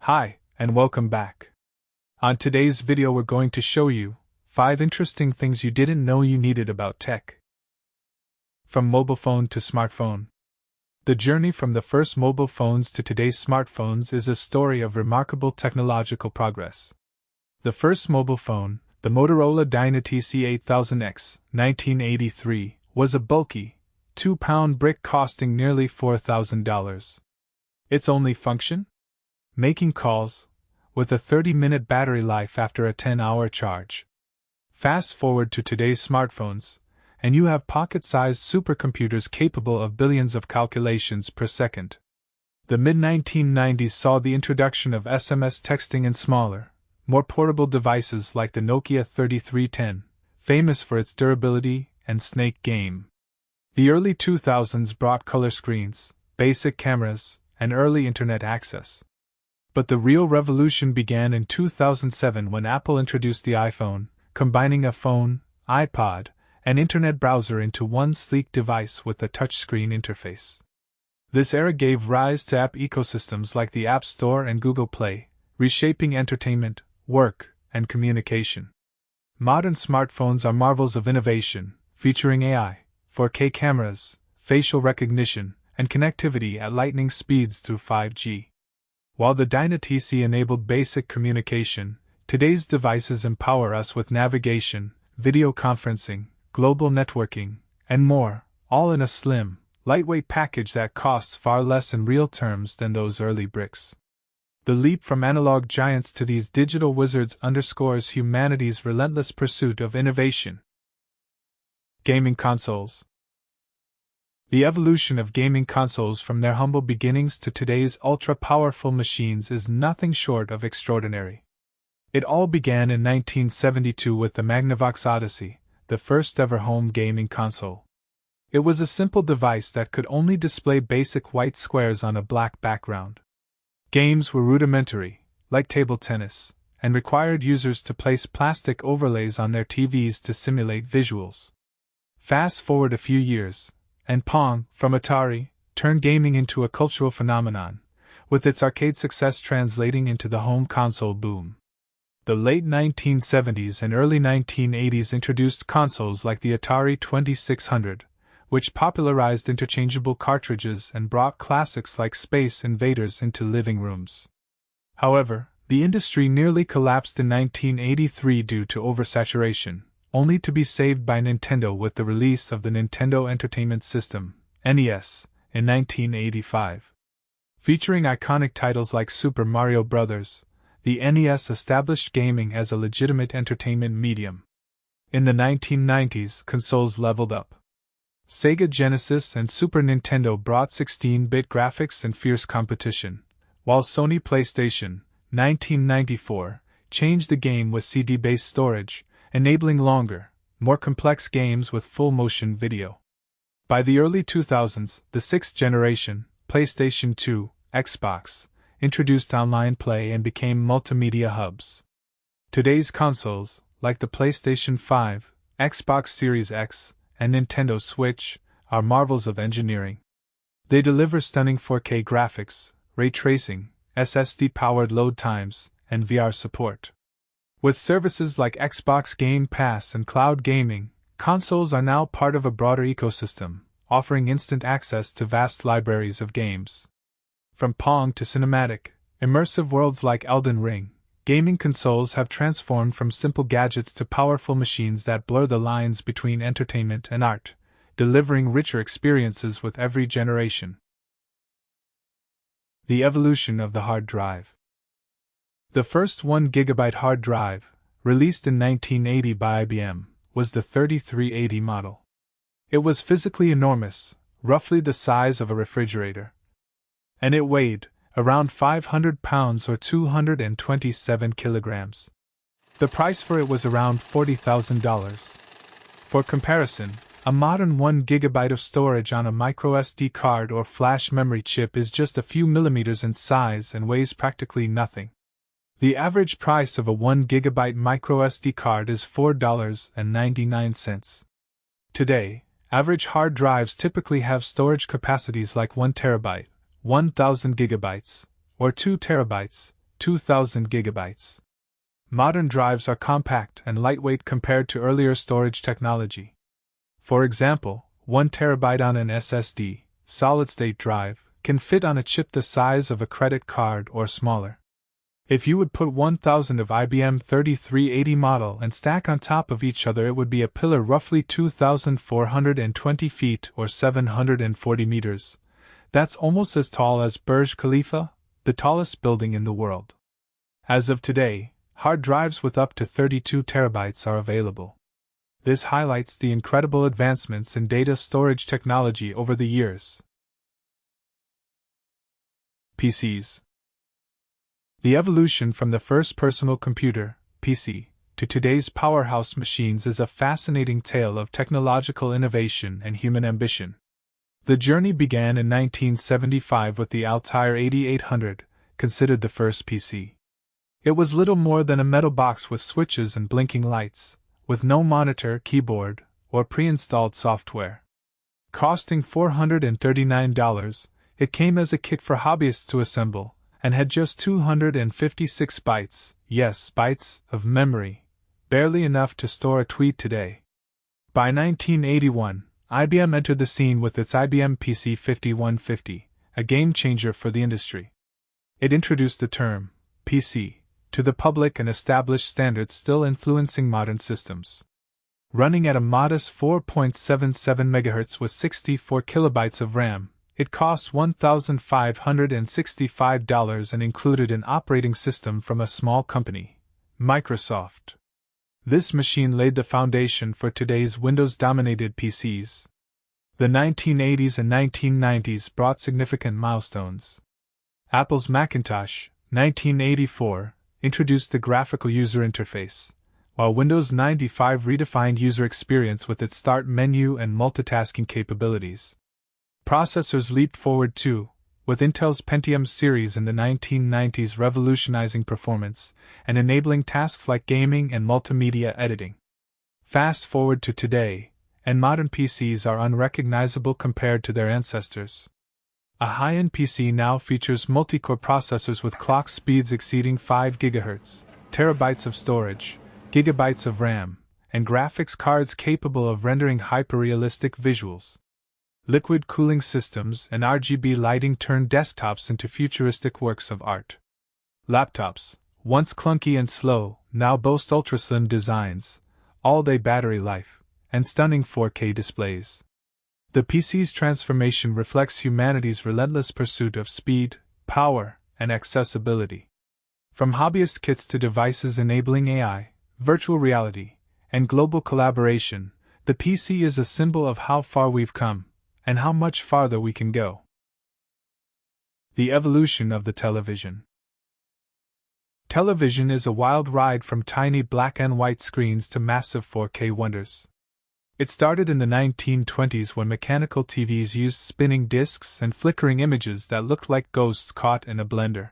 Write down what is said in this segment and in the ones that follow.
Hi, and welcome back. On today's video we're going to show you 5 interesting things you didn't know you needed about tech. From mobile phone to smartphone. The journey from the first mobile phones to today's smartphones is a story of remarkable technological progress. The first mobile phone, the Motorola Dynati C8000X, 1983, was a bulky, 2-pound brick costing nearly $4,000. Its only function? Making calls, with a 30-minute battery life after a 10-hour charge. Fast forward to today's smartphones, and you have pocket-sized supercomputers capable of billions of calculations per second. The mid-1990s saw the introduction of SMS texting and smaller, more portable devices like the Nokia 3310, famous for its durability and Snake game. The early 2000s brought color screens, basic cameras, and early internet access. But the real revolution began in 2007 when Apple introduced the iPhone, combining a phone, iPod, and internet browser into one sleek device with a touchscreen interface. This era gave rise to app ecosystems like the App Store and Google Play, reshaping entertainment, work, and communication. Modern smartphones are marvels of innovation, featuring AI, 4K cameras, facial recognition, and connectivity at lightning speeds through 5G. While the Dynati C enabled basic communication, today's devices empower us with navigation, video conferencing, global networking, and more, all in a slim, lightweight package that costs far less in real terms than those early bricks. The leap from analog giants to these digital wizards underscores humanity's relentless pursuit of innovation. Gaming consoles. The evolution of gaming consoles from their humble beginnings to today's ultra-powerful machines is nothing short of extraordinary. It all began in 1972 with the Magnavox Odyssey, the first-ever home gaming console. It was a simple device that could only display basic white squares on a black background. Games were rudimentary, like table tennis, and required users to place plastic overlays on their TVs to simulate visuals. Fast forward a few years, and Pong, from Atari, turned gaming into a cultural phenomenon, with its arcade success translating into the home console boom. The late 1970s and early 1980s introduced consoles like the Atari 2600, which popularized interchangeable cartridges and brought classics like Space Invaders into living rooms. However, the industry nearly collapsed in 1983 due to oversaturation, only to be saved by Nintendo with the release of the Nintendo Entertainment System, NES, in 1985. Featuring iconic titles like Super Mario Bros., the NES established gaming as a legitimate entertainment medium. In the 1990s, consoles leveled up. Sega Genesis and Super Nintendo brought 16-bit graphics and fierce competition, while Sony PlayStation, 1994, changed the game with CD-based storage, enabling longer, more complex games with full-motion video. By the early 2000s, the sixth generation, PlayStation 2, Xbox, introduced online play and became multimedia hubs. Today's consoles, like the PlayStation 5, Xbox Series X, and Nintendo Switch, are marvels of engineering. They deliver stunning 4K graphics, ray tracing, SSD-powered load times, and VR support. With services like Xbox Game Pass and cloud gaming, consoles are now part of a broader ecosystem, offering instant access to vast libraries of games. From Pong to cinematic, immersive worlds like Elden Ring, gaming consoles have transformed from simple gadgets to powerful machines that blur the lines between entertainment and art, delivering richer experiences with every generation. The evolution of the hard drive. The first 1 GB hard drive, released in 1980 by IBM, was the 3380 model. It was physically enormous, roughly the size of a refrigerator. And it weighed around 500 pounds or 227 kilograms. The price for it was around $40,000. For comparison, a modern 1 GB of storage on a microSD card or flash memory chip is just a few millimeters in size and weighs practically nothing. The average price of a 1 GB microSD card is $4.99. Today, average hard drives typically have storage capacities like 1 TB, 1000 GB, or 2 TB, 2,000 gigabytes. Modern drives are compact and lightweight compared to earlier storage technology. For example, 1 terabyte on an SSD, solid-state drive, can fit on a chip the size of a credit card or smaller. If you would put 1,000 of IBM 3380 model and stack on top of each other, it would be a pillar roughly 2,420 feet or 740 meters. That's almost as tall as Burj Khalifa, the tallest building in the world. As of today, hard drives with up to 32 terabytes are available. This highlights the incredible advancements in data storage technology over the years. PCs. The evolution from the first personal computer, PC, to today's powerhouse machines is a fascinating tale of technological innovation and human ambition. The journey began in 1975 with the Altair 8800, considered the first PC. It was little more than a metal box with switches and blinking lights, with no monitor, keyboard, or pre-installed software. Costing $439, it came as a kit for hobbyists to assemble, and had just 256 bytes, yes, bytes, of memory, barely enough to store a tweet today. By 1981, IBM entered the scene with its IBM PC 5150, a game-changer for the industry. It introduced the term, PC, to the public and established standards still influencing modern systems. Running at a modest 4.77 MHz with 64 kilobytes of RAM, it cost $1,565 and included an operating system from a small company, Microsoft. This machine laid the foundation for today's Windows-dominated PCs. The 1980s and 1990s brought significant milestones. Apple's Macintosh, 1984, introduced the graphical user interface, while Windows 95 redefined user experience with its start menu and multitasking capabilities. Processors leaped forward too, with Intel's Pentium series in the 1990s revolutionizing performance and enabling tasks like gaming and multimedia editing. Fast forward to today, and modern PCs are unrecognizable compared to their ancestors. A high-end PC now features multi-core processors with clock speeds exceeding 5 GHz, terabytes of storage, gigabytes of RAM, and graphics cards capable of rendering hyper-realistic visuals. Liquid cooling systems and RGB lighting turn desktops into futuristic works of art. Laptops, once clunky and slow, now boast ultra-slim designs, all-day battery life, and stunning 4K displays. The PC's transformation reflects humanity's relentless pursuit of speed, power, and accessibility. From hobbyist kits to devices enabling AI, virtual reality, and global collaboration, the PC is a symbol of how far we've come, and how much farther we can go. The evolution of the television. Television is a wild ride from tiny black and white screens to massive 4K wonders. It started in the 1920s when mechanical TVs used spinning discs and flickering images that looked like ghosts caught in a blender.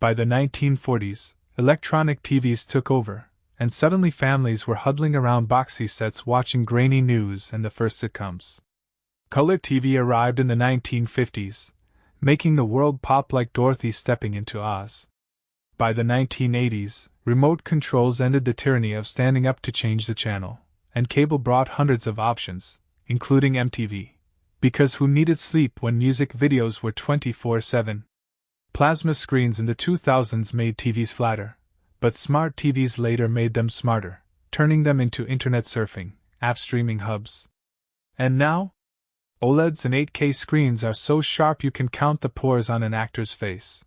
By the 1940s, electronic TVs took over, and suddenly families were huddling around boxy sets watching grainy news and the first sitcoms. Color TV arrived in the 1950s, making the world pop like Dorothy stepping into Oz. By the 1980s, remote controls ended the tyranny of standing up to change the channel, and cable brought hundreds of options, including MTV, because who needed sleep when music videos were 24/7? Plasma screens in the 2000s made TVs flatter, but smart TVs later made them smarter, turning them into internet surfing, app streaming hubs. And now? OLEDs and 8K screens are so sharp you can count the pores on an actor's face.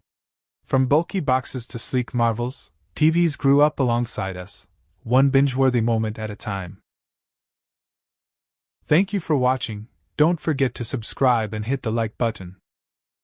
From bulky boxes to sleek marvels, TVs grew up alongside us, one binge-worthy moment at a time. Thank you for watching. Don't forget to subscribe and hit the like button.